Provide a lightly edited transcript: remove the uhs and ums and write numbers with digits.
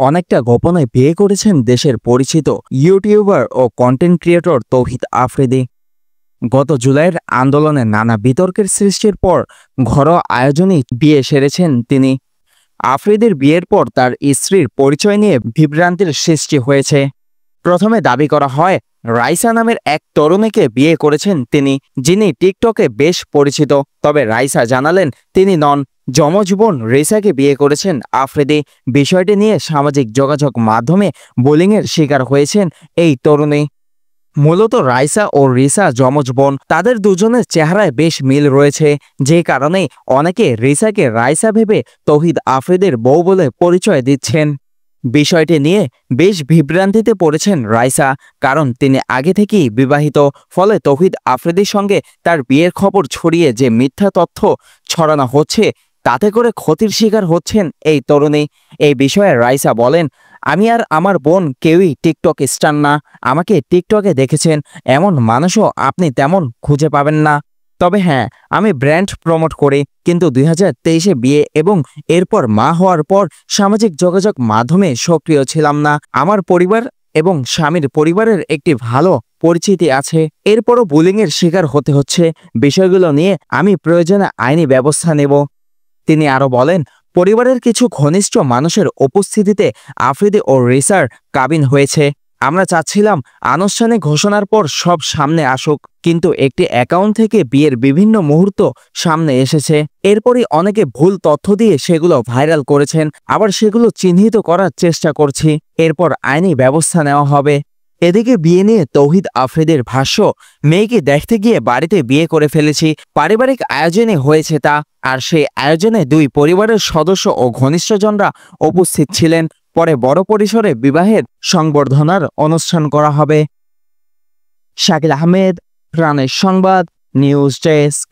অনেকটা গোপনে বিয়ে করেছেন দেশের পরিচিত ইউটিউবার ও কন্টেন্ট ক্রিয়েটর তৌহিদ আফ্রিদি। গত জুলাইয়ের আন্দোলনে নানা বিতর্কের সৃষ্টির পর ঘরোয়া আয়োজনেই বিয়ে সেরেছেন তিনি। আফ্রিদির বিয়ের পর তার স্ত্রীর পরিচয় নিয়ে বিভ্রান্তির সৃষ্টি হয়েছে। প্রথমে দাবি করা হয় রাইসা নামের এক তরুণীকে বিয়ে করেছেন তিনি, যিনি টিকটকে বেশ পরিচিত। তবে রাইসা জানালেন তিনি নন, যমজ বোন রিসাকে বিয়ে করেছেন আফ্রিদি। বিষয়টি নিয়ে সামাজিক যোগাযোগ মাধ্যমে বুলিংয়ের শিকার হয়েছেন এই তরুণী। মূলত রাইসা ও রিসা যমজ বোন, তাদের দুজনের চেহারায় বেশ মিল রয়েছে, যে কারণেই অনেকে রিসাকে রাইসা ভেবে তৌহিদ আফ্রিদির বউ বলে পরিচয় দিচ্ছেন। বিষয়টি নিয়ে বেশ বিভ্রান্তিতে পড়েছেন রাইসা, কারণ তিনি আগে থেকেই বিবাহিত। ফলে তৌহিদ আফ্রিদির সঙ্গে তার বিয়ের খবর ছড়িয়ে যে মিথ্যা তথ্য ছড়ানো হচ্ছে, তাতে করে ক্ষতির শিকার হচ্ছেন এই তরুণী। এই বিষয়ে রাইসা বলেন, আমি আর আমার বোন কেউই টিকটক স্টার না। আমাকে টিকটকে দেখেছেন এমন মানুষও আপনি তেমন খুঁজে পাবেন না। তবে হ্যাঁ, আমি ব্র্যান্ড প্রমোট করি, কিন্তু 2023-এ বিয়ে এবং এরপর মা হওয়ার পর সামাজিক যোগাযোগ মাধ্যমে সক্রিয় ছিলাম না। আমার পরিবার এবং স্বামীর পরিবারের একটি ভালো পরিচিতি আছে, এরপরও বুলিংয়ের শিকার হতে হচ্ছে। বিষয়গুলো নিয়ে আমি প্রয়োজনে আইনি ব্যবস্থা নেব। তিনি আরও বলেন, পরিবারের কিছু ঘনিষ্ঠ মানুষের উপস্থিতিতে আফ্রিদি ও রিসার কাবিন হয়েছে। আমরা চাচ্ছিলাম আনুষ্ঠানিক ঘোষণার পর সব সামনে আসুক, কিন্তু একটি অ্যাকাউন্ট থেকে বিয়ের বিভিন্ন মুহূর্ত সামনে এসেছে। এরপরই অনেকে ভুল তথ্য দিয়ে সেগুলো ভাইরাল করেছেন, আবার সেগুলো চিহ্নিত করার চেষ্টা করছি। এরপর আইনি ব্যবস্থা নেওয়া হবে। এদিকে বিয়ে নিয়ে তৌহিদ আফ্রিদির ভাষ্য, মেয়েকে দেখতে গিয়ে বাড়িতে বিয়ে করে ফেলেছি, পারিবারিক আয়োজনে হয়েছে তা। আর সেই আয়োজনে দুই পরিবারের সদস্য ও ঘনিষ্ঠজনরা উপস্থিত ছিলেন। পরে বড় পরিসরে বিবাহের সংবর্ধনার অনুষ্ঠান করা হবে। শাকিল আহমেদ, প্রাণের সংবাদ, নিউজ ডেস্ক।